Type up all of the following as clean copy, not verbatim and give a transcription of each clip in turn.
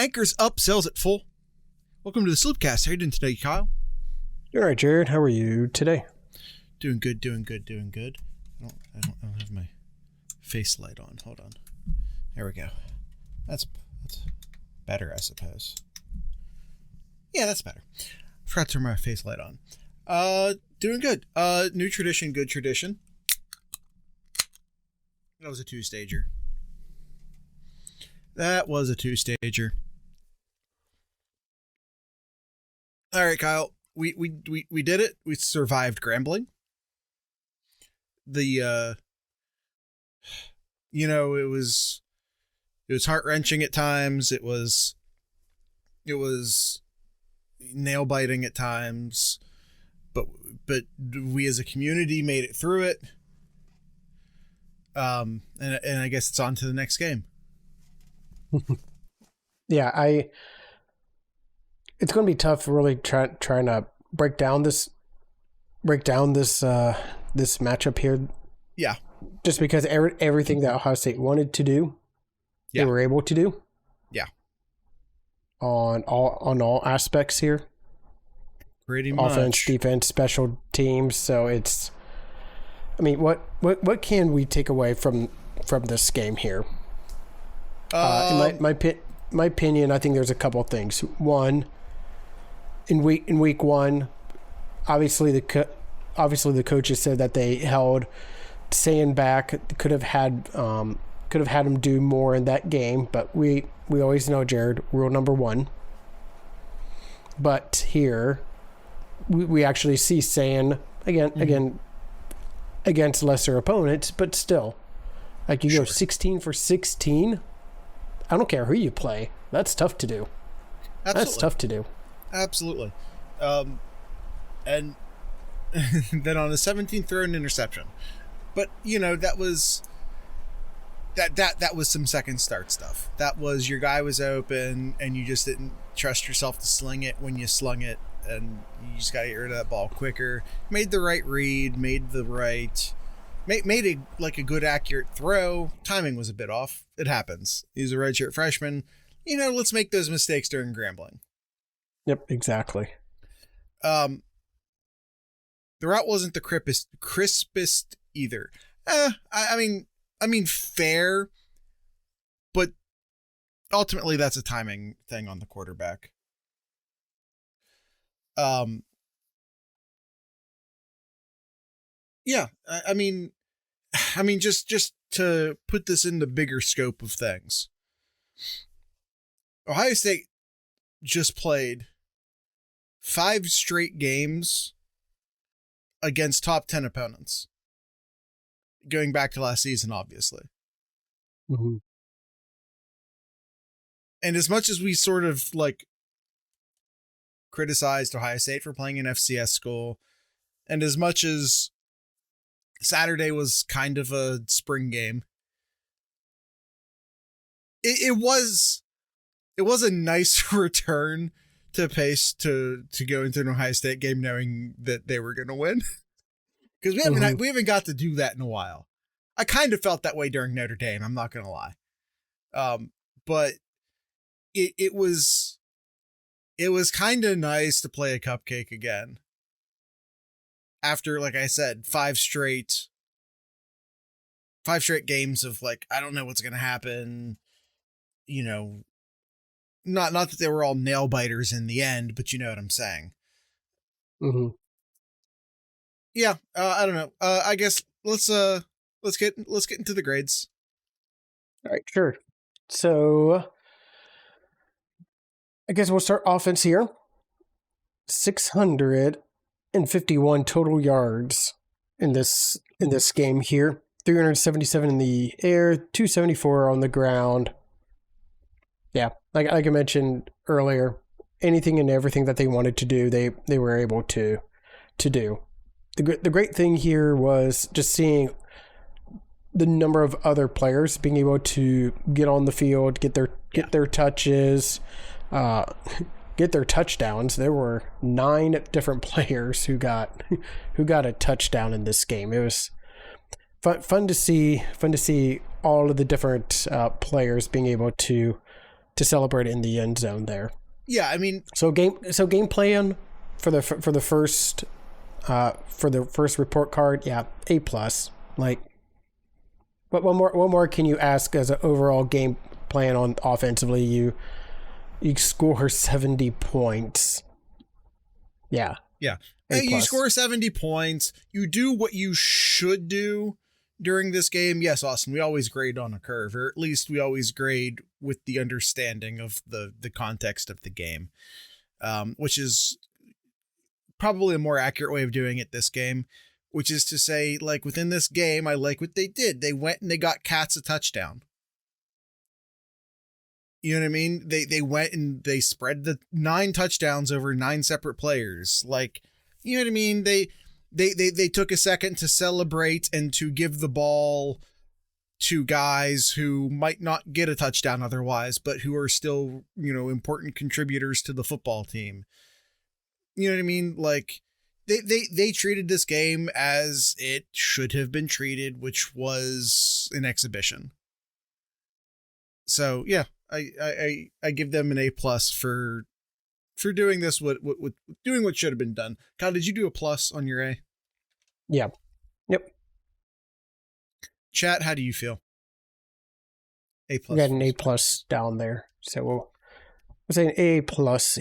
Anchors up, sales at full. Welcome to the Sloopcast. How are you doing today, Kyle? All right, Jared. How are you today? Doing good. I don't have my face light on. Hold on. There we go. That's better, I suppose. Yeah, that's better. Forgot to turn my face light on. Doing good. New tradition, good tradition. That was a two-stager. All right, Kyle. We did it. We survived Grambling. It was heart-wrenching at times. It was nail-biting at times, but we as a community made it through it. And I guess it's on to the next game. Yeah, it's going to be tough really trying to break down this matchup here. Yeah. Just because everything that Ohio State wanted to do, they were able to do. Yeah. On all aspects here. Pretty much. Offense, defense, special teams. So it's, I mean, what can we take away from this game here? In my opinion, I think there's a couple things. One, in week one, obviously the coaches said that they held Sand back, could have had him do more in that game, but we always know, Jared, rule number one. But here, we actually see Sand again against lesser opponents, but still, like you go 16 for 16. I don't care who you play. That's tough to do. Absolutely. That's tough to do. Absolutely. And then on the 17th throw, an interception. But, that was some second start stuff. That was your guy was open and you just didn't trust yourself to sling it when you slung it, and you just got to get rid of that ball quicker. Made the right read, made a good accurate throw. Timing was a bit off. It happens. He's a redshirt freshman. Let's make those mistakes during Grambling. Yep, exactly. The route wasn't the crispest either. I mean, fair, but ultimately that's a timing thing on the quarterback. Yeah, I mean, just to put this in the bigger scope of things, Ohio State just played 5 straight games against top 10 opponents. Going back to last season, obviously. Mm-hmm. And as much as we sort of criticized Ohio State for playing an FCS school, and as much as Saturday was kind of a spring game, it was a nice return to pace to go into an Ohio State game knowing that they were going to win. Because we haven't got to do that in a while. I kind of felt that way during Notre Dame, I'm not going to lie. But it was kind of nice to play a cupcake again. After, like I said, 5 straight games of I don't know what's going to happen. Not that they were all nail biters in the end, but you know what I'm saying. Mm-hmm. Yeah, I don't know. I guess let's get into the grades. All right, sure. So I guess we'll start offense here. 651 total yards in this game here. 377 in the air, 274 on the ground. Yeah, like I mentioned earlier, anything and everything that they wanted to do, they were able to do. The great thing here was just seeing the number of other players being able to get on the field, get their touches, get their touchdowns. There were 9 different players who got a touchdown in this game. It was fun to see all of the different players being able to to celebrate in the end zone there. Yeah, I mean, so game plan for the first report card, yeah, A+. Like, what more can you ask as an overall game plan on offensively? You score 70 points. Yeah. Yeah. Hey, you score 70 points. You do what you should do during this game. Yes, Austin, we always grade on a curve, or at least we always grade with the understanding of the context of the game, which is probably a more accurate way of doing it this game, which is to say, like, within this game, I like what they did. They went and they got Cats a touchdown. You know what I mean? They went and they spread the 9 touchdowns over 9 separate players. Like, you know what I mean? They took a second to celebrate and to give the ball to guys who might not get a touchdown otherwise, but who are still, you know, important contributors to the football team. You know what I mean? Like, they treated this game as it should have been treated, which was an exhibition. So yeah, I give them an A+ for doing this, what doing what should have been done. Kyle, did you do a plus on your A? Yeah. Yep. Chat, how do you feel? A+. We got an A+ down there, so we'll say an A+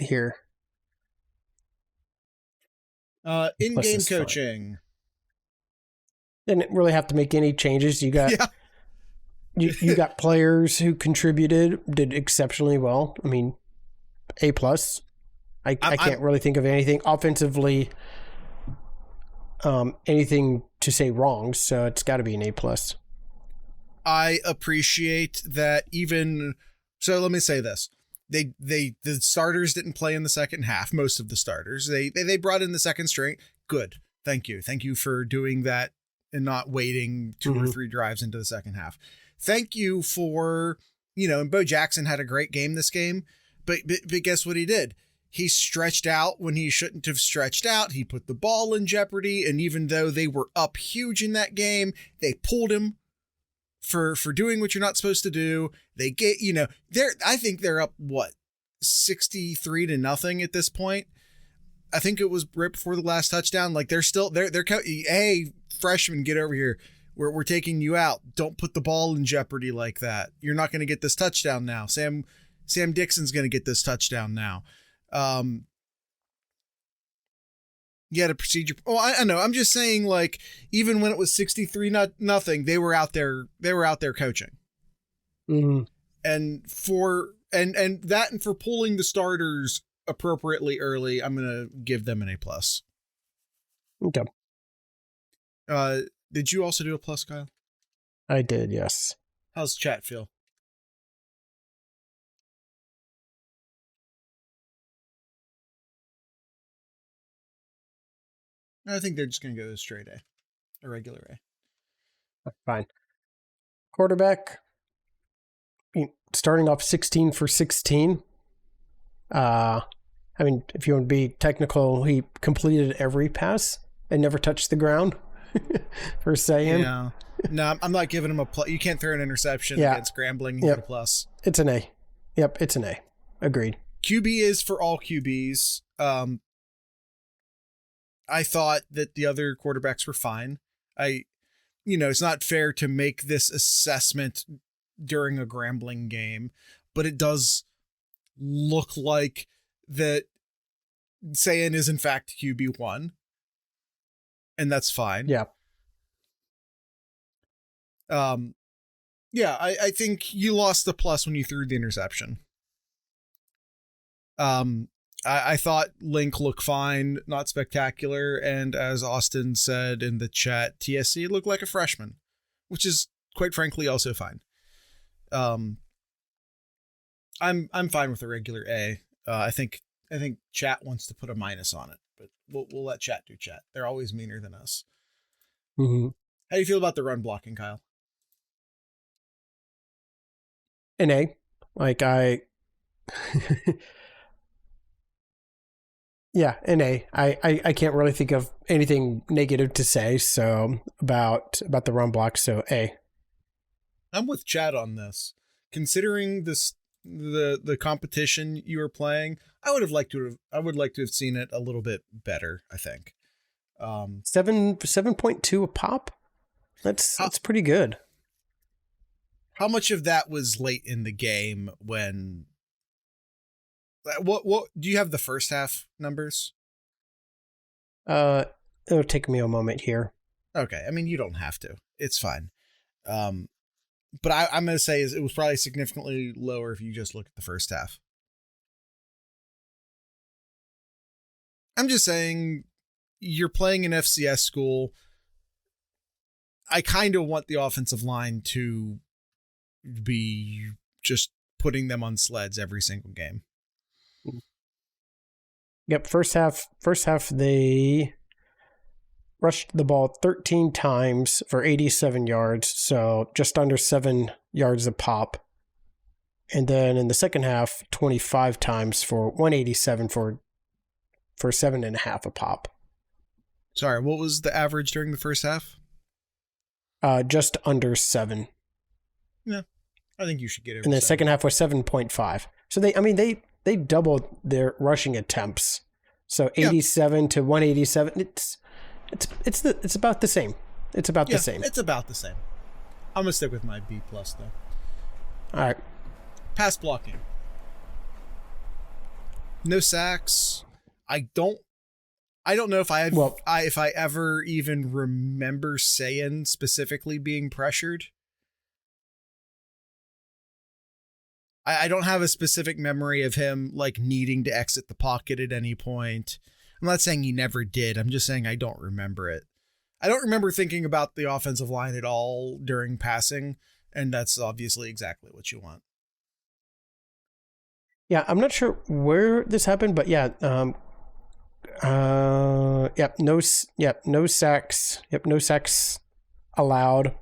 here. In-game coaching. Didn't really have to make any changes. You got you got players who did exceptionally well. I mean, A+. I can't really think of anything offensively, anything to say wrong, so it's got to be an A+. I appreciate that. So let me say this. The starters didn't play in the second half. Most of the starters, they brought in the second string. Good. Thank you for doing that and not waiting 2 or 3 drives into the second half. Thank you for, and Bo Jackson had a great game this game, but guess what he did? He stretched out when he shouldn't have stretched out. He put the ball in jeopardy. And even though they were up huge in that game, they pulled him for doing what you're not supposed to do. They get, I think they're up 63-0 at this point. I think it was right before the last touchdown. Like they're hey, freshman, get over here. We're taking you out. Don't put the ball in jeopardy like that. You're not going to get this touchdown now. Sam Dixon's going to get this touchdown now. You had a procedure. Oh, I know. I'm just saying, like, even when it was 63-0, they were out there coaching. Mm-hmm. And for pulling the starters appropriately early, I'm going to give them an A+. Okay. Did you also do a plus, Kyle? I did, yes. How's chat feel? I think they're just going to go straight a regular A. Fine. Quarterback, starting off 16 for 16. I mean, if you want to be technical, he completed every pass and never touched the ground for saying. Yeah. No, I'm not giving him a plus. You can't throw an interception against Grambling and get a plus. It's an A. Yep, it's an A. Agreed. QB is for all QBs. I thought that the other quarterbacks were fine. It's not fair to make this assessment during a Grambling game, but it does look like that Sayin is in fact QB1, and that's fine. Yeah. I think you lost the plus when you threw the interception. I thought Link looked fine, not spectacular, and as Austin said in the chat, TSC looked like a freshman, which is quite frankly also fine. I'm fine with a regular A. I think chat wants to put a minus on it, but we'll let chat do chat. They're always meaner than us. Mm-hmm. How do you feel about the run blocking, Kyle? An A. Like yeah, an A. I can't really think of anything negative to say about the run block, so A. I'm with Chad on this. Considering this the competition you were playing. I would like to have seen it a little bit better, I think. 7.2 a pop. That's pretty good. How much of that was late in the game when what do you have the first half numbers? It'll take me a moment here. Okay. I mean, you don't have to. It's fine. But I'm going to say it was probably significantly lower if you just look at the first half. I'm just saying, you're playing an FCS school. I kind of want the offensive line to be just putting them on sleds every single game. Yep, first half they rushed the ball 13 times for 87 yards, so just under 7 yards a pop. And then in the second half, 25 times for 187 for 7.5 a pop. Sorry, what was the average during the first half? Just under 7. Yeah, I think you should get it. And the second half was 7.5. So they doubled their rushing attempts. So 87 to 187. It's about the same. It's about the same. It's about the same. I'm gonna stick with my B+ though. All right. Pass blocking. No sacks. I don't know if if I ever even remember Sayin specifically being pressured. I don't have a specific memory of him like needing to exit the pocket at any point. I'm not saying he never did. I'm just saying I don't remember it. I don't remember thinking about the offensive line at all during passing, and that's obviously exactly what you want. Yeah, I'm not sure where this happened, but no sacks. Yep, no sacks allowed.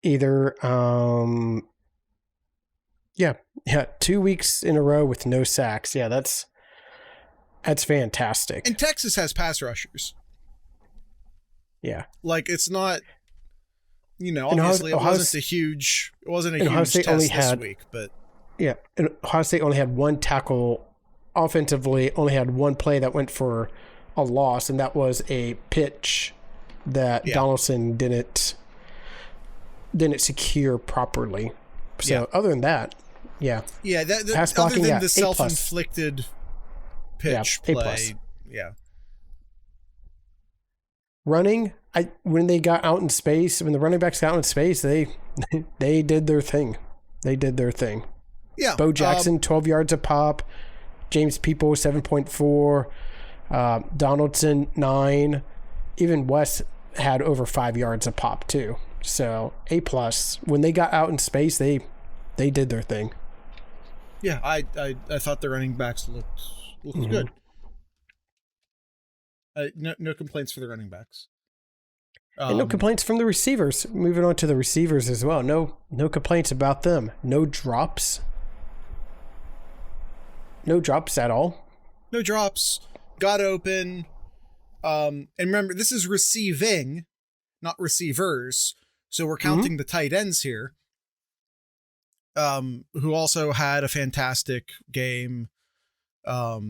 Either 2 weeks in a row with no sacks. Yeah, that's fantastic. And Texas has pass rushers. Yeah. Like, it's not, obviously it wasn't a huge test this week, but yeah, and Ohio State only had one tackle offensively, only had one play that went for a loss, and that was a pitch that Donaldson didn't secure properly. So other than that, pass blocking, other than the self-inflicted pitch play, running. When they got out in space, when the running backs got out in space, they did their thing. Yeah, Bo Jackson 12 yards a pop, James People 7.4, Donaldson 9, even West had over 5 yards a pop too. So A+. When they got out in space, they did their thing. Yeah, I thought the running backs looked good. No complaints for the running backs. And no complaints from the receivers. Moving on to the receivers as well. No complaints about them. No drops. No drops at all. No drops. Got open. And remember, this is receiving, not receivers. So we're counting the tight ends here. Who also had a fantastic game. Thurman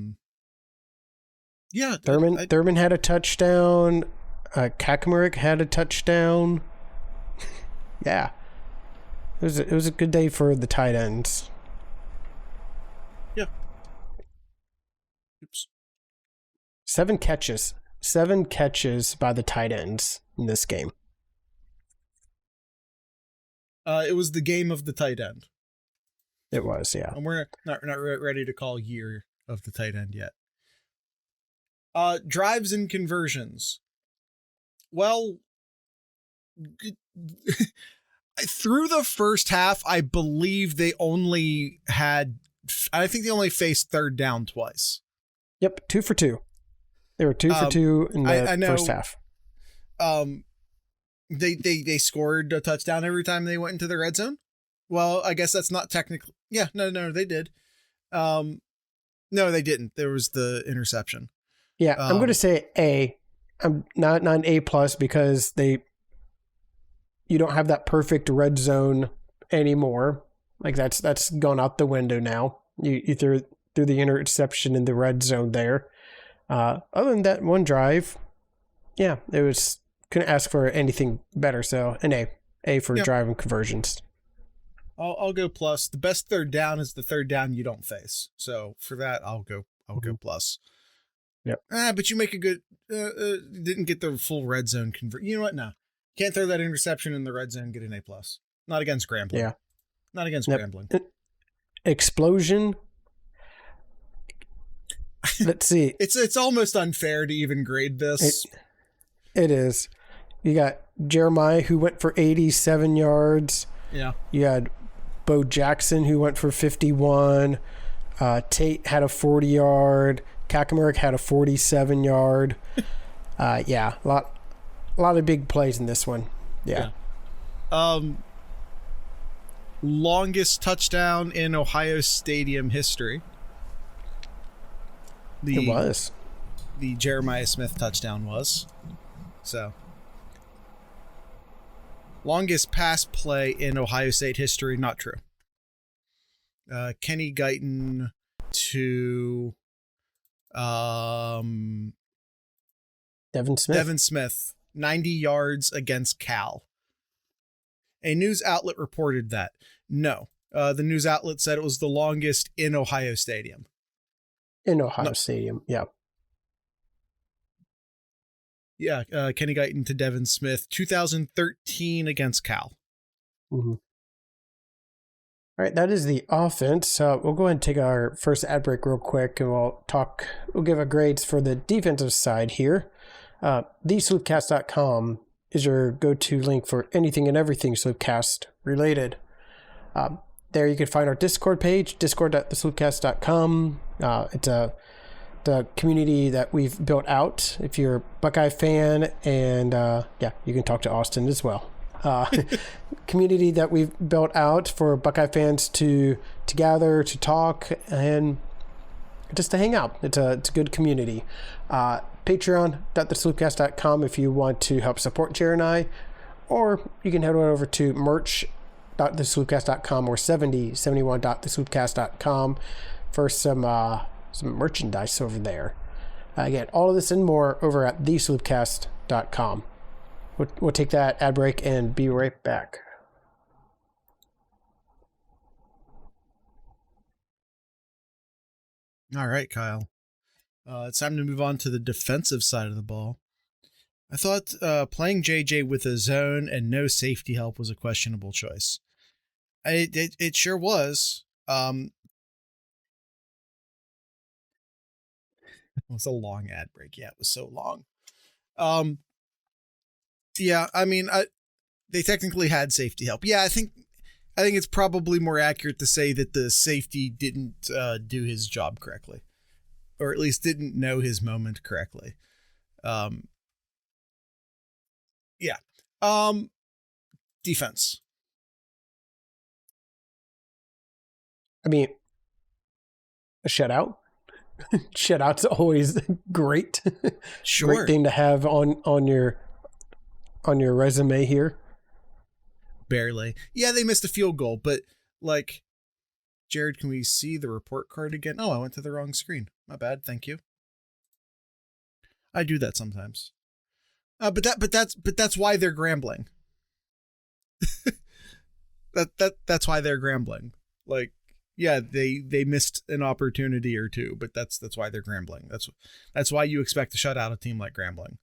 had a touchdown. Kaczmarek had a touchdown. Yeah, it was a good day for the tight ends. Yeah. Oops. 7 catches by the tight ends in this game. It was the game of the tight end. It was, yeah. And we're not ready to call year of the tight end yet. Drives and conversions. Well, through the first half, I believe they only faced third down twice. Yep, 2 for 2. They were 2 for 2 in the first half. They scored a touchdown every time they went into the red zone. Well, I guess that's not technically. Yeah, no, they did. No, they didn't. There was the interception. Yeah, I'm going to say A. I'm not an A+ because you don't have that perfect red zone anymore. Like that's gone out the window now. You threw the interception in the red zone there. Other than that one drive, yeah, it was couldn't ask for anything better. So an A for driving conversions. I'll go plus. The best third down is the third down you don't face. So for that, I'll go plus. Yep. But you make a good. Didn't get the full red zone convert. You know what? No, can't throw that interception in the red zone. Get an A plus. Not against Grambling. Yeah. Not against Grambling. Explosion. Let's see. It's almost unfair to even grade this. It is. You got Jeremiah who went for 87 yards. Yeah. You had Bo Jackson who went for 51. Tate had a 40-yard. Kaczmarek had a 47-yard. Yeah, a lot of big plays in this one. Yeah. Longest touchdown in Ohio Stadium history. It was. The Jeremiah Smith touchdown was. So. Longest pass play in Ohio State history, not true. Kenny Guyton to Devin Smith, 90 yards against Cal. A news outlet reported that. No. The news outlet said it was the longest in Ohio Stadium. Stadium, yeah. Yeah, Kenny Guyton to Devin Smith, 2013 against Cal. Mm-hmm. All right, that is the offense. We'll go ahead and take our first ad break real quick, and we'll give our grades for the defensive side here. TheSloopcast.com is your go-to link for anything and everything Sloopcast related. There you can find our Discord page, discord.thesloopcast.com. It's the community that we've built out. If you're a Buckeye fan, and you can talk to Austin as well. Community that we've built out for Buckeye fans to gather, to talk, and just to hang out. It's a good community. Patreon.thesloopcast.com if you want to help support Jared and I, or you can head over to merch.thesloopcast.com or 71.thesloopcast.com for some merchandise over there. Again, all of this and more over at thesloopcast.com. We'll take that ad break and be right back. All right, Kyle. It's time to move on to the defensive side of the ball. I thought playing JJ with a zone and no safety help was a questionable choice. It sure was. It was a long ad break. Yeah, it was so long. Yeah, I mean, they technically had safety help. Yeah, I think it's probably more accurate to say that the safety didn't do his job correctly, or at least didn't know his moment correctly. Yeah. Defense. I mean, a shutout. Shutout's always great. Sure. Great thing to have on your resume here. Barely. Yeah, they missed a field goal, but like, Jared, can we see the report card again? Oh, I went to the wrong screen. My bad. Thank you. I do that sometimes. But that's why they're Grambling. That's why they're Grambling. Like, yeah, they missed an opportunity or two, but that's why they're Grambling. That's why you expect to shut out a team like Grambling.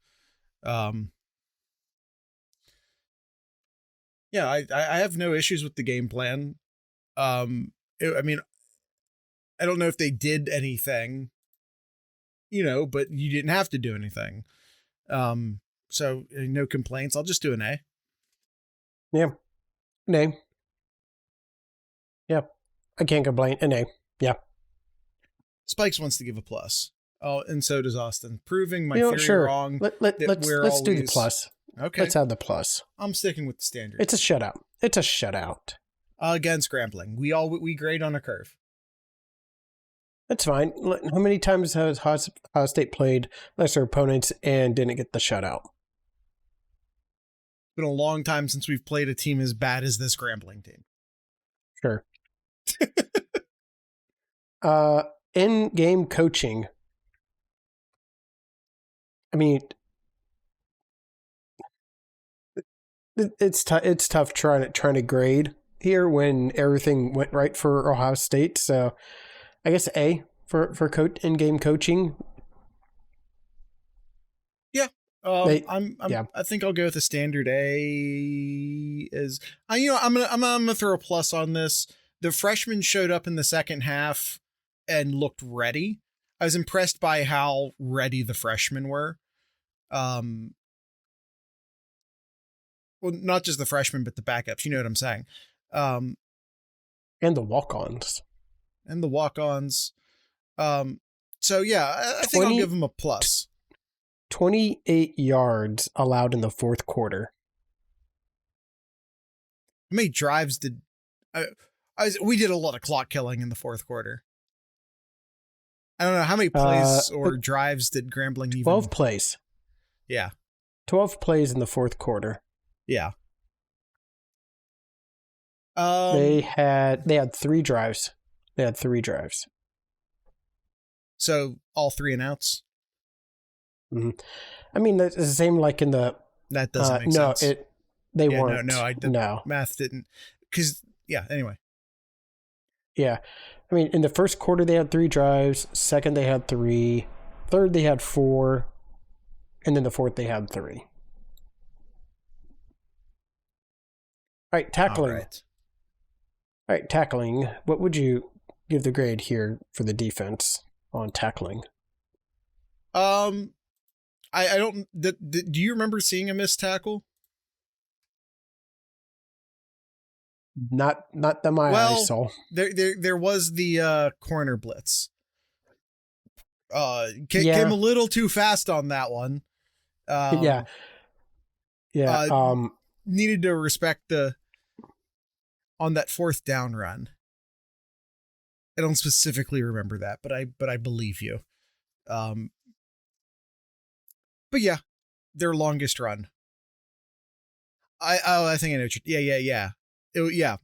Yeah, I have no issues with the game plan. I mean, I don't know if they did anything, but you didn't have to do anything. So no complaints. I'll just do an A. Yeah. An A. Yeah. I can't complain. An A. Yeah. Spikes wants to give a plus. Oh, and so does Austin. Proving my theory wrong. Let's do the plus. Okay. Let's have the plus. I'm sticking with the standard. It's a shutout. It's a shutout. Against Grambling. We grade on a curve. That's fine. How many times has Ohio State played lesser opponents and didn't get the shutout? It's been a long time since we've played a team as bad as this Grambling team. Sure. In-game coaching. I mean, it's tough trying to grade here when everything went right for Ohio State. So I guess A for in-game coaching. Yeah. Yeah. I think I'll go with a standard A. I'm gonna throw a plus on this. The freshmen showed up in the second half and looked ready. I was impressed by how ready the freshmen were. Well, not just the freshmen, but the backups. You know what I'm saying? And the walk-ons. So yeah, I think I'll give them a plus. 28 yards allowed in the fourth quarter. How many drives did we did a lot of clock killing in the fourth quarter. I don't know how many plays or drives did Grambling even. 12 plays. Yeah. 12 plays in the fourth quarter. Yeah. They had 3 drives. So all 3 and outs. Mm-hmm. I mean, that's the same like in the. That doesn't make sense. They weren't. No, I didn't. No. Math didn't. Because anyway. Yeah, I mean, in the first quarter they had 3 drives. Second they had 3. Third they had 4, and then the fourth they had 3. All right, tackling. All right, tackling. What would you give the grade here for the defense on tackling? I don't. Do you remember seeing a missed tackle? Not that my eyes saw. There was the corner blitz. Came a little too fast on that one. Yeah. Needed to respect on that fourth down run. I don't specifically remember that, but I believe you. But yeah, their longest run. I think I know. Yeah.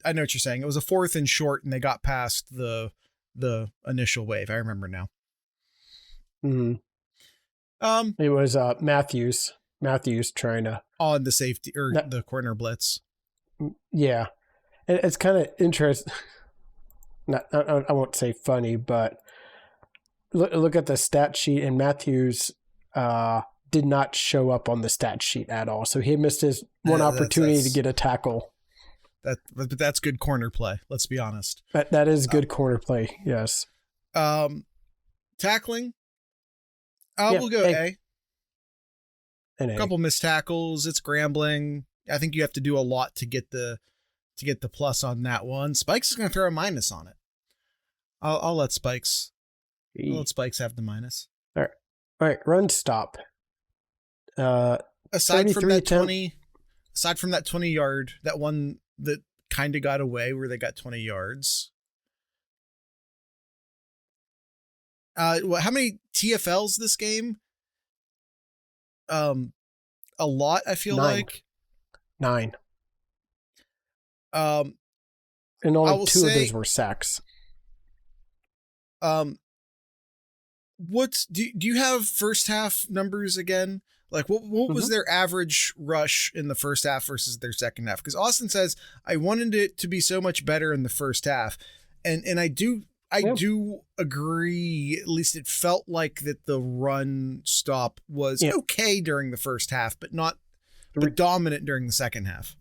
I know what you're saying. It was a 4th and short, and they got past the initial wave. I remember now. Mm-hmm. It was Matthews trying to on the safety or the corner blitz. Yeah, and it's kind of interesting. I won't say funny, but look at the stat sheet, and Matthews did not show up on the stat sheet at all. So he missed his one opportunity to get a tackle. But that's good corner play. Let's be honest. That is good corner play. Yes. Tackling. We'll go A. A couple missed tackles. It's Grambling. I think you have to do a lot to get the plus on that one. Spikes is going to throw a minus on it. I'll let Spikes. I'll let Spikes have the minus. All right. Run stop. Aside from that 20 yard, that one that kind of got away where they got 20 yards. How many TFLs this game? A lot, I feel 9. like 9. And only 2 of those were sacks. What do you have first half numbers again? Like what was their average rush in the first half versus their second half? Because Austin says I wanted it to be so much better in the first half, and I do agree. At least it felt like that the run stop was okay during the first half, but not dominant during the second half.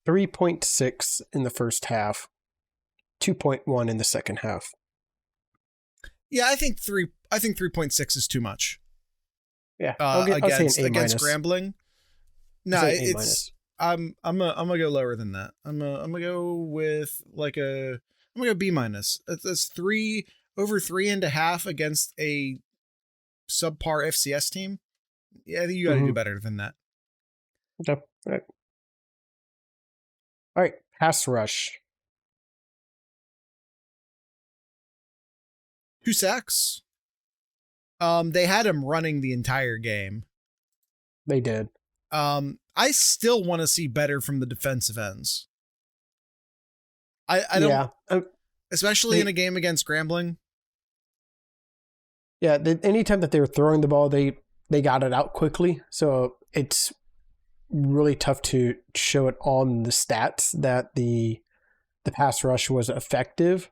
3.6 in the first half, 2.1 in the second half. Yeah, I think 3.6 is too much. Yeah, against Grambling. No, it's I'm gonna go lower than that. I'm gonna go with I'm gonna go B minus. That's 3 over 3.5 against a subpar FCS team. Yeah, I think you got to do better than that. Okay. All right. Pass rush. 2 sacks. They had him running the entire game. They did. I still want to see better from the defensive ends. I don't, especially in a game against Grambling. Yeah, anytime that they were throwing the ball, they got it out quickly. So it's really tough to show it on the stats that the pass rush was effective,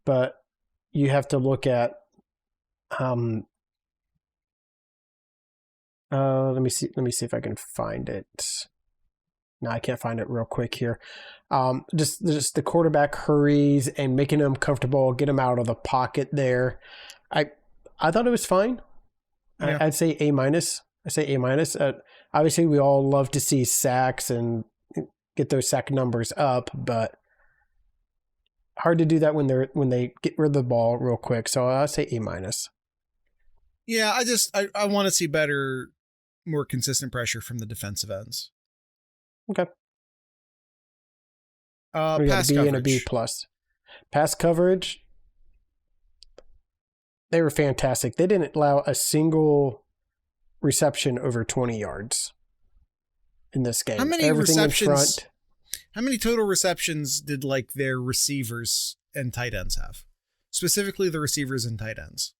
but you have to look at let me see if I can find it. No, I can't find it real quick here. Just the quarterback hurries and making them comfortable, get them out of the pocket there. I thought it was fine. Yeah. I'd say A-. I say A-. Obviously, we all love to see sacks and get those sack numbers up, but hard to do that when they get rid of the ball real quick. So I say A-. Yeah, I want to see better, more consistent pressure from the defensive ends. Okay. We got a B and a B+. Pass coverage. They were fantastic. They didn't allow a single reception over 20 yards in this game. How many receptions? How many total receptions did like their receivers and tight ends have? Specifically the receivers and tight ends.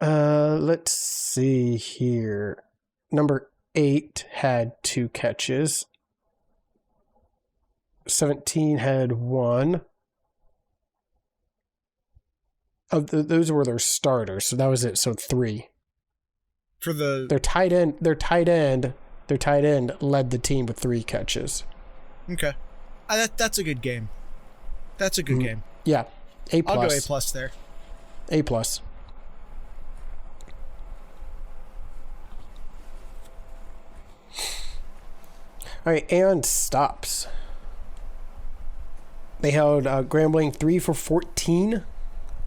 Let's see here. Number 8 had 2 catches. 17 had 1. Those were their starters, so that was it. So 3. For their tight end led the team with 3 catches. Okay, that's a good game. That's a good game. Yeah, A+. I'll go A+ there. A+. All right, and stops. They held Grambling 3 for 14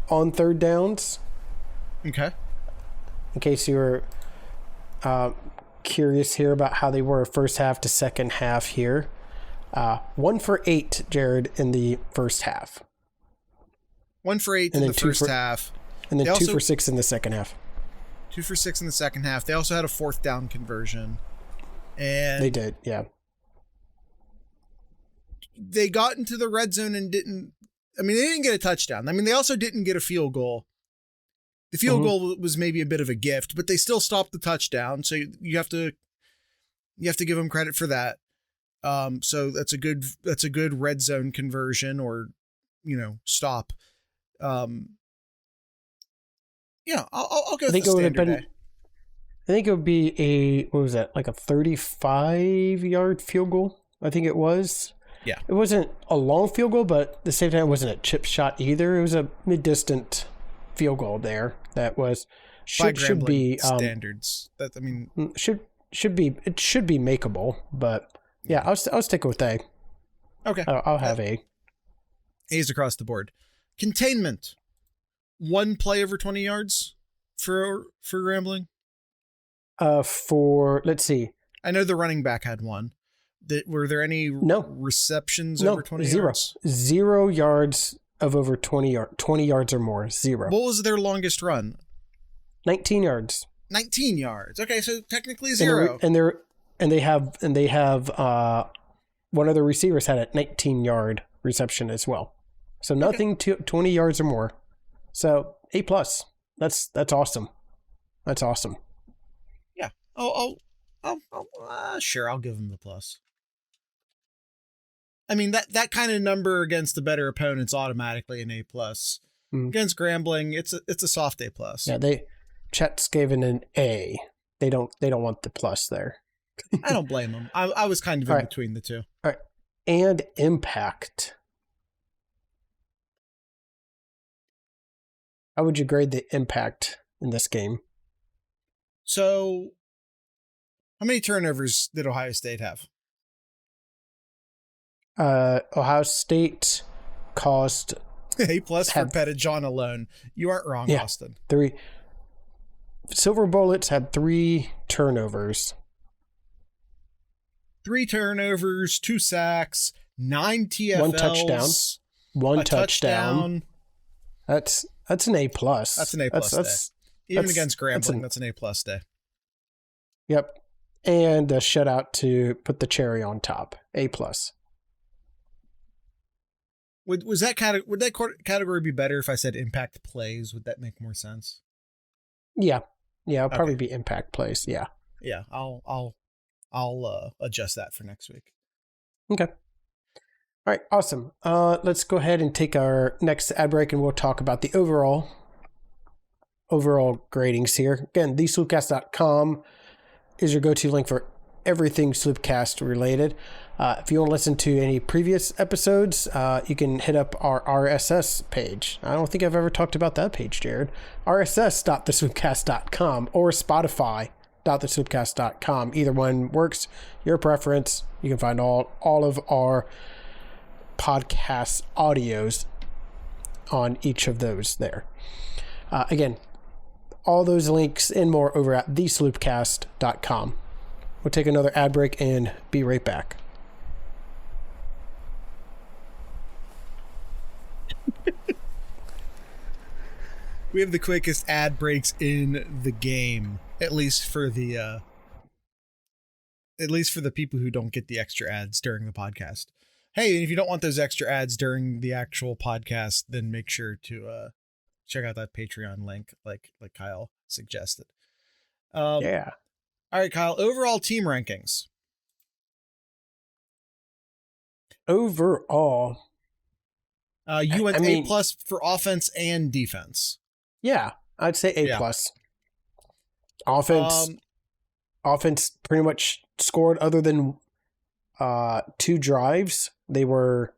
on third downs. Okay. In case you were curious here about how they were first half to second half here. 1 for 8, Jared, in the first half. 1 for 8 in the first half. And then 2 for 6 in the second half. 2 for 6 in the second half. They also had a 4th down conversion. And they did, yeah. They got into the red zone and they didn't get a touchdown. They also didn't get a field goal. The field goal was maybe a bit of a gift, but they still stopped the touchdown. So you have to give them credit for that. So that's a good red zone conversion or, stop. Yeah, I'll go with the standard A. I think it would be what was that? Like a 35-yard field goal, I think it was. Yeah. It wasn't a long field goal, but at the same time, it wasn't a chip shot either. It was a mid-distant field goal there that was should be standards. Should be makeable, but yeah, I'll stick with A. Okay. I'll have A. A's across the board. Containment. 1 play over 20 yards for Grambling. Let's see. I know the running back had 1. Were there any receptions over 20 yards? 0 yards of over 20 yards or more. 0. What was their longest run? 19 yards. 19 yards. Okay, so technically 0. And they have one of the receivers had a 19-yard reception as well. So nothing to 20 yards or more. So A+. That's awesome. That's awesome. Yeah. Sure, I'll give them the plus. That kind of number against the better opponents automatically an A+. Against Grambling, it's a soft A+. Yeah, Chet's given an A. They don't want the plus there. I don't blame them. I was kind of in between the two. All right. And impact. How would you grade the impact in this game? So, how many turnovers did Ohio State have? Ohio State caused A+ for Pettijohn alone. You aren't wrong, Austin. 3. Silver Bullets had 3 turnovers. 3 turnovers, 2 sacks, 9 TFLs, 1 touchdown. 1 touchdown. That's an A+. That's an A+ day. Even against Grambling, that's an A+ day. Yep. And a shutout to put the cherry on top. A+. Would that category be better if I said impact plays? Would that make more sense? Yeah. It'll probably be impact plays. Yeah. Yeah, I'll adjust that for next week. Okay. All right, awesome. Let's go ahead and take our next ad break, and we'll talk about the overall gradings here. Again, thesloopcast.com is your go-to link for everything Sloopcast related. If you want to listen to any previous episodes, you can hit up our RSS page. I don't think I've ever talked about that page, Jared. rss.thesloopcast.com or spotify.thesloopcast.com. Either one works, your preference. You can find all of our podcast audios on each of those there. Again, all those links and more over at thesloopcast.com. We'll take another ad break and be right back. We have the quickest ad breaks in the game, at least for the people who don't get the extra ads during the podcast. Hey, and if you don't want those extra ads during the actual podcast, then make sure to check out that Patreon link, like Kyle suggested. Yeah. All right, Kyle. Overall team rankings. Overall, you went A+ for offense and defense. Yeah, I'd say A+. Offense pretty much scored other than 2 drives. They were,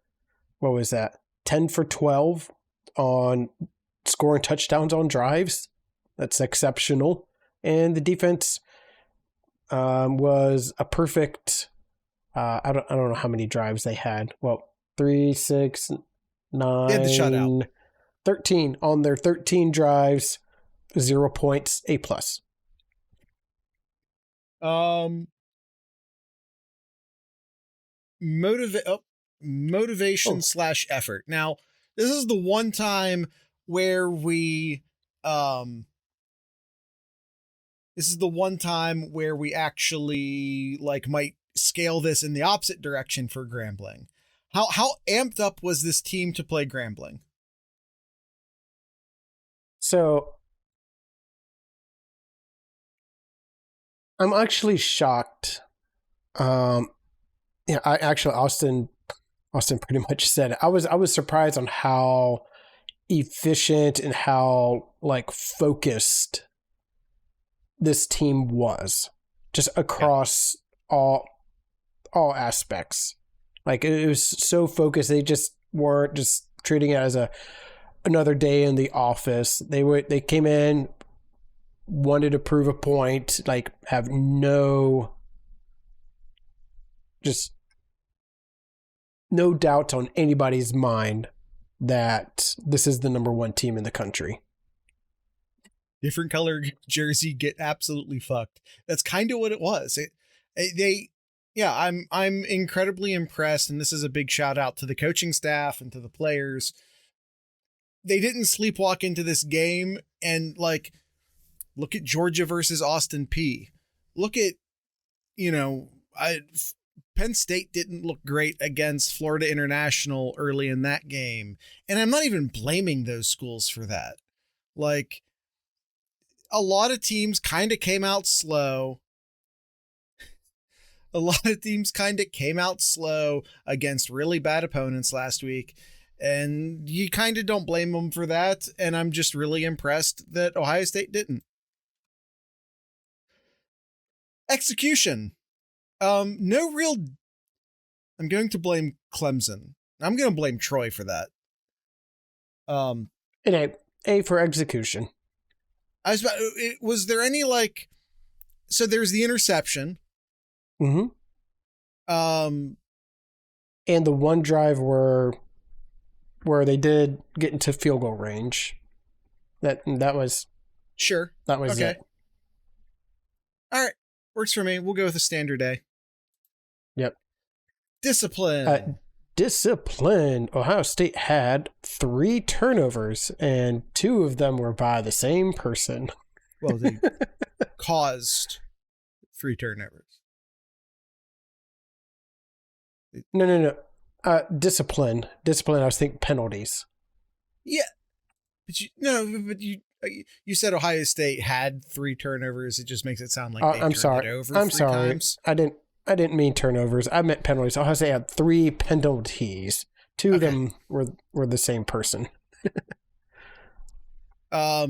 10 for 12 on scoring touchdowns on drives. That's exceptional. And the defense was a perfect, I don't know how many drives they had. 3, 6, 9, they had the shutout. 13 on their 13 drives, 0 points, A+. Motivation / effort. Now, this is the one time where we actually might scale this in the opposite direction for Grambling. How amped up was this team to play Grambling? So I'm actually shocked. Austin pretty much said it. I was surprised on how efficient and how focused this team was, just across all aspects. It was so focused. They just weren't just treating it as another day in the office. They came in, wanted to prove a point, have no doubt on anybody's mind that this is the number 1 team in the country. Different color jersey, get absolutely fucked. That's kind of what it was. I'm incredibly impressed, and this is a big shout out to the coaching staff and to the players. They didn't sleepwalk into this game and look at Georgia versus Austin P. Look at, Penn State didn't look great against Florida International early in that game. And I'm not even blaming those schools for that. A lot of teams kind of came out slow. Against really bad opponents last week. And you kind of don't blame them for that. And I'm just really impressed that Ohio State didn't. Execution. I'm going to blame Clemson. I'm going to blame Troy for that. And A for execution. Was there any so there's the interception. Mm-hmm. And the one drive where they did get into field goal range. That was sure. That was okay. It. All right. Works for me. We'll go with a standard day. Yep. Discipline. Discipline. Ohio State had 3 turnovers, and 2 of them were by the same person. Well, they caused 3 turnovers. No. Discipline. I was thinking penalties. Yeah, but you said Ohio State had 3 turnovers. It just makes it sound like they turned it over I'm 3 sorry. times. I didn't mean turnovers. I meant penalties. Ohio State had 3 penalties. 2 of them were the same person. What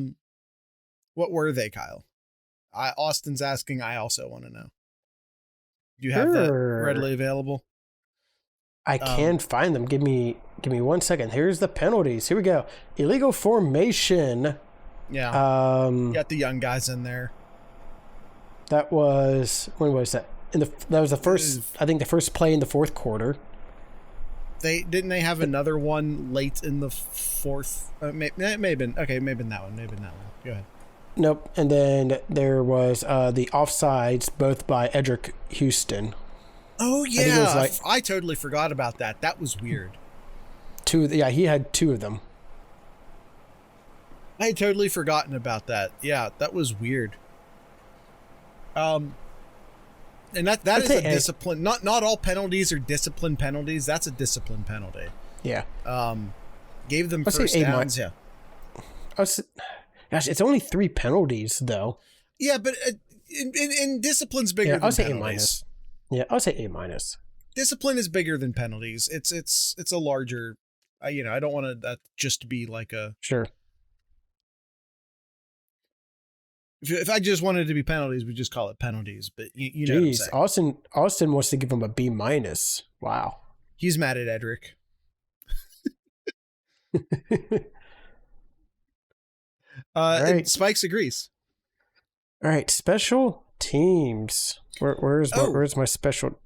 were they, Kyle? Austin's asking. I also want to know. Do you have that readily available? I can find them. Give me 1 second. Here's the penalties. Here we go. Illegal formation. Yeah. You got the young guys in there. That was, when was that? That was the first. I think the first play in the 4th quarter. They have another one late in the 4th. May have been that one. Go ahead. Nope. And then there was the offsides, both by Edric Houston. Oh yeah, I totally forgot about that. That was weird. 2. Yeah, he had 2 of them. I had totally forgotten about that. Yeah, that was weird. And that is a discipline. Not all penalties are discipline penalties. That's a discipline penalty. Yeah. Gave them first downs. Yeah. Gosh, it's only 3 penalties though. Yeah, but in discipline's bigger than I'll say penalties. A-. Yeah, I'll say A-. Discipline is bigger than penalties. It's a larger. I don't want that just to be like a sure. If I just wanted it to be penalties, we just call it penalties. But you know what I'm saying. Austin wants to give him a B-. Wow. He's mad at Edric. Right. Spikes agrees. All right, special teams. Where's my special?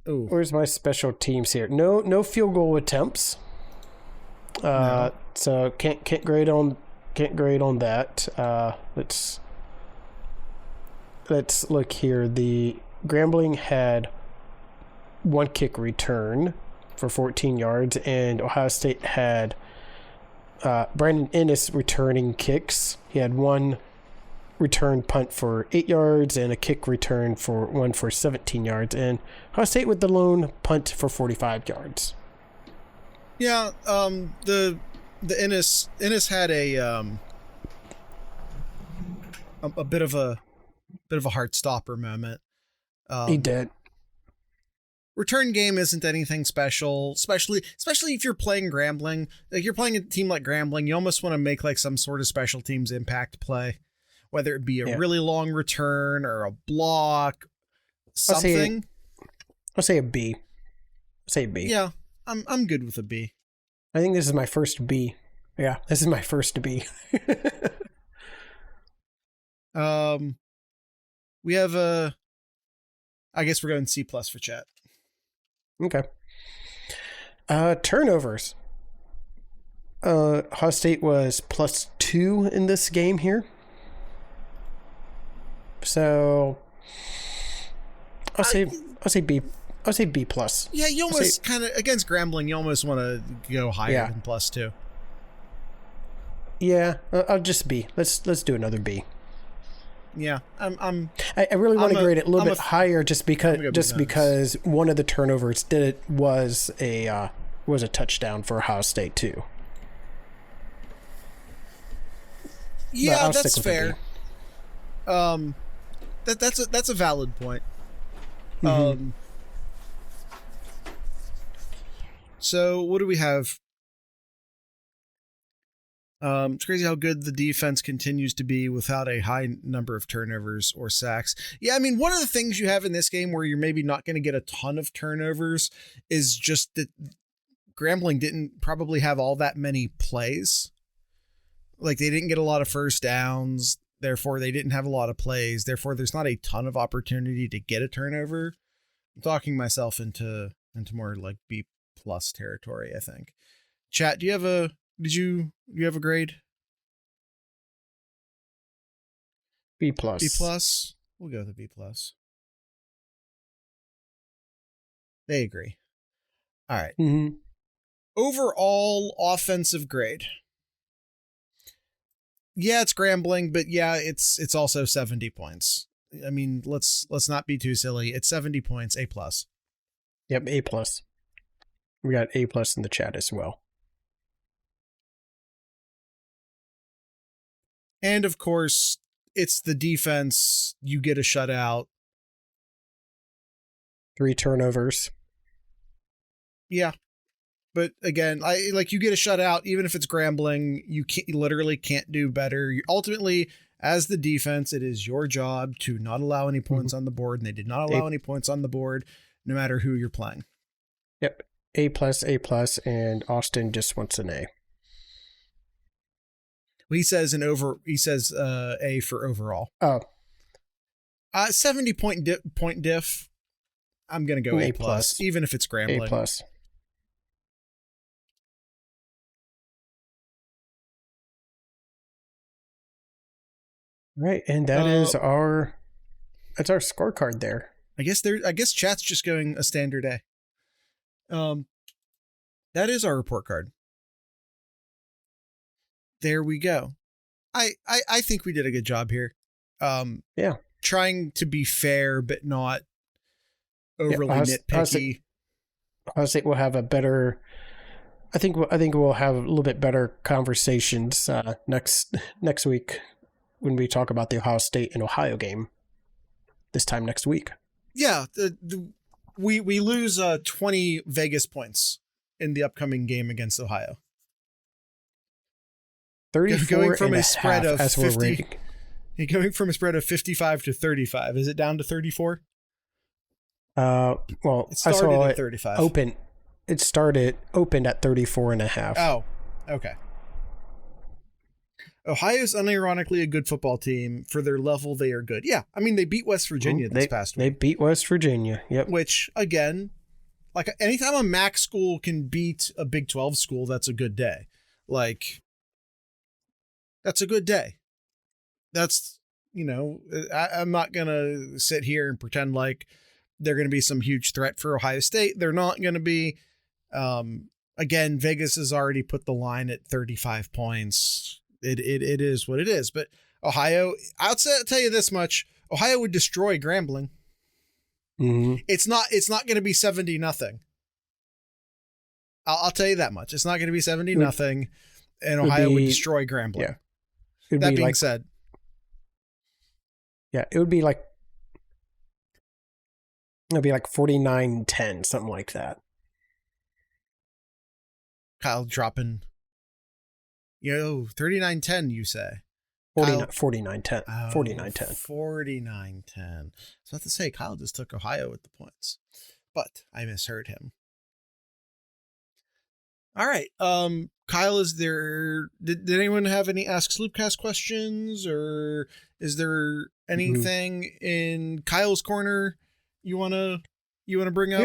Ooh. Where's my special teams here? No field goal attempts. No. So can't grade on that. Let's look here. The Grambling had 1 kick return for 14 yards, and Ohio State had Brandon Ennis returning kicks. He had 1 return punt for 8 yards and a kick return for 1 for 17 yards, and Ohio State with the lone punt for 45 yards. Yeah, the Ennis had a bit of a heart stopper moment. He did. Return game isn't anything special, especially if you're playing Grambling. Like, you're playing a team like Grambling, you almost want to make like some sort of special teams impact play, whether it be a really long return or a block, something. I'll say a B. Yeah, I'm good with a B. I think this is my first B. Yeah, this is my first B. We have I guess we're going C+ for chat. Okay. Turnovers. Ohio State was +2 in this game here. So I'll say B. I'll say B+. Yeah, you almost kind of, against Grambling, you almost want to go higher than +2. Yeah, I'll just B. Let's do another B. Yeah, I really want to grade it a little bit higher, just because one of the turnovers was a touchdown for Ohio State too. Yeah, that's fair. That's a valid point. Mm-hmm. So what do we have? It's crazy how good the defense continues to be without a high number of turnovers or sacks. Yeah, I mean, one of the things you have in this game where you're maybe not going to get a ton of turnovers is just that Grambling didn't probably have all that many plays. Like, they didn't get a lot of first downs, therefore they didn't have a lot of plays. Therefore, there's not a ton of opportunity to get a turnover. I'm talking myself into more like B+ territory, I think. Chat, do you have a grade? B+. B+. We'll go with a B+. They agree. All right. Mm-hmm. Overall offensive grade. Yeah, it's Grambling, but yeah, it's also 70 points. I mean, let's not be too silly. It's 70 points, A+. Yep, A+. We got A+ in the chat as well. And of course, it's the defense. You get a shutout. 3 turnovers. Yeah. But again, you get a shutout, even if it's Grambling, you literally can't do better. Ultimately, as the defense, it is your job to not allow any points on the board, and they did not allow any points on the board, no matter who you're playing. Yep. A+, and Austin just wants an A. He says A for overall. Oh. 70 point diff. I'm gonna go A+, even if it's Grambling. A+. Right, and that's our scorecard there. I guess chat's just going a standard A. That is our report card. There we go. I think we did a good job here. Yeah. Trying to be fair, but not overly nitpicky. I think we'll have a better. I think we'll have a little bit better conversations next week when we talk about the Ohio State and Ohio game. This time next week. Yeah, we lose 20 Vegas points in the upcoming game against Ohio. 34 going from and a spread half of as 50. We're rating. Going from a spread of 55 to 35. Is it down to 34? Well, it started at 35. Opened at 34 and a half. Oh, okay. Ohio's unironically a good football team. For their level, they are good. Yeah, I mean, they beat West Virginia this past week. They beat West Virginia, yep. Which, again, like anytime a MAC school can beat a Big 12 school, that's a good day. Like, that's a good day. That's, I'm not going to sit here and pretend like they're going to be some huge threat for Ohio State. They're not going to be. Again, Vegas has already put the line at 35 points. It is what it is. But Ohio, I'll tell you this much: Ohio would destroy Grambling. Mm-hmm. It's not going to be 70-0. I'll tell you that much. It's not going to be 70-0, and Ohio would destroy Grambling. Yeah. That being said, yeah, it would be like 49-10, something like that. Kyle dropping, 39-10, you say? 49-10. Oh, 49-10. 49-10. I was about to say, Kyle just took Ohio with the points, but I misheard him. All right. Kyle, is there, did anyone have any Ask Sloopcast questions, or is there anything in Kyle's corner you want to bring up? I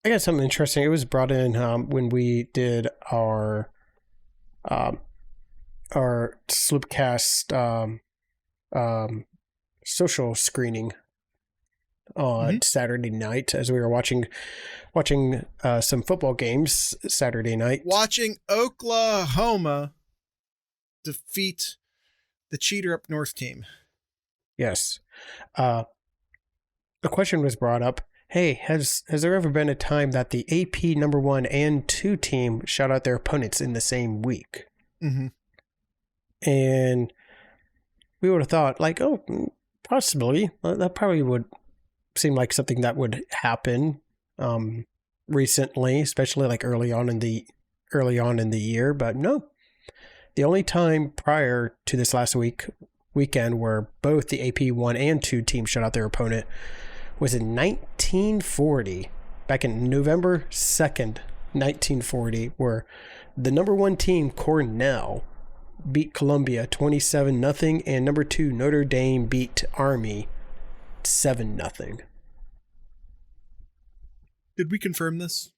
got something interesting. It was brought in when we did our Sloopcast social screening on Saturday night, as we were watching some football games Saturday night. Watching Oklahoma defeat the cheater up north team. Yes. A question was brought up. Hey, has there ever been a time that the AP number 1 and 2 team shot out their opponents in the same week? Mm-hmm. And we would have thought, like, oh, possibly. That probably would seem like something that would happen recently, especially like early on in the year. But no, the only time prior to this last weekend where both the AP 1 and 2 teams shut out their opponent was in 1940, back in November 2nd, 1940, where the number 1 team, Cornell, beat Columbia 27-0, and number 2, Notre Dame, beat Army 7-0. Did we confirm this?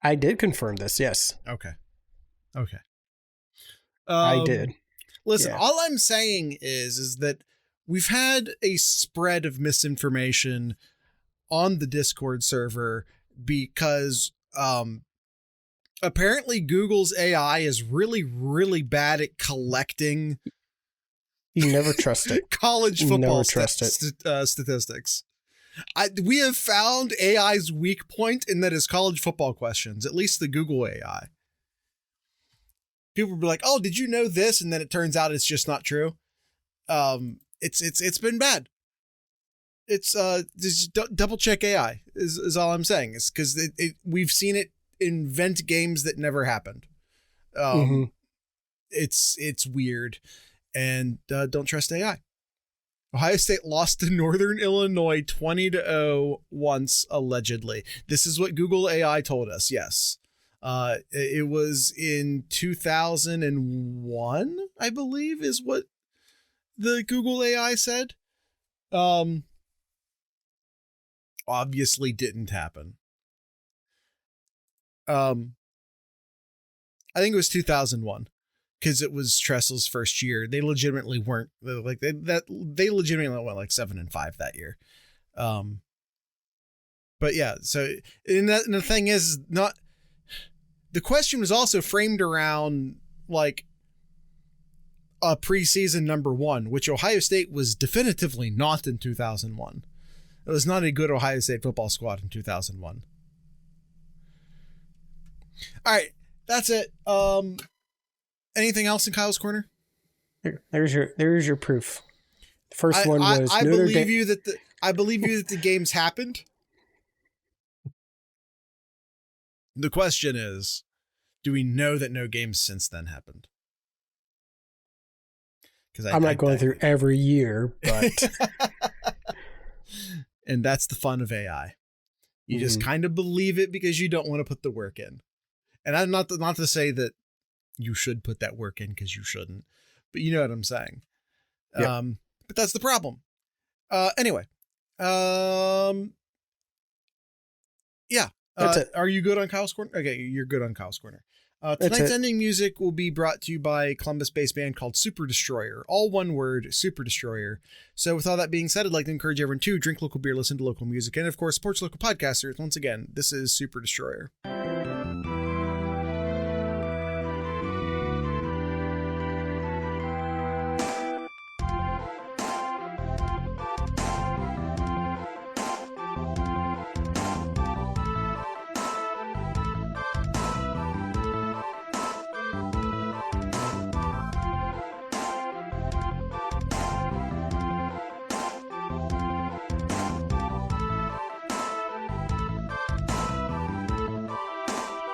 I did confirm this, yes. Okay. I did. Listen, all I'm saying is that we've had a spread of misinformation on the Discord server because apparently Google's AI is really, really bad at collecting. You never trust it. College football statistics. We have found AI's weak point, and that is college football questions, at least the Google AI. People will be like, oh, did you know this? And then it turns out it's just not true. It's been bad. It's just double check AI is all I'm saying. It's because we've seen it invent games that never happened. It's weird, and don't trust AI. Ohio State lost to Northern Illinois 20-0 once, allegedly. This is what Google AI told us. Yes. It was in 2001, I believe, is what the Google AI said. Obviously didn't happen. I think it was 2001. Because it was Tressel's first year. They legitimately weren't like they legitimately went like 7-5 that year. But yeah, so and the thing is not, the question was also framed around like a preseason number 1, which Ohio State was definitively not in 2001. It was not a good Ohio State football squad in 2001. All right, that's it. Anything else in Kyle's corner? There's your proof. The first one was I believe you that the games happened. The question is, do we know that no games since then happened? Because I'm not going through every year, but and that's the fun of AI. You just kind of believe it because you don't want to put the work in. And I'm not to say that you should put that work in, because you shouldn't, but you know what I'm saying. Yep. But that's the problem. Anyway. Yeah. That's it. Are you good on Kyle's Corner? Okay, you're good on Kyle's Corner. Tonight's ending music will be brought to you by a Columbus-based band called Superdestroyer. All one word, Superdestroyer. So with all that being said, I'd like to encourage everyone to drink local beer, listen to local music, and of course, support local podcasters. Once again, this is Superdestroyer.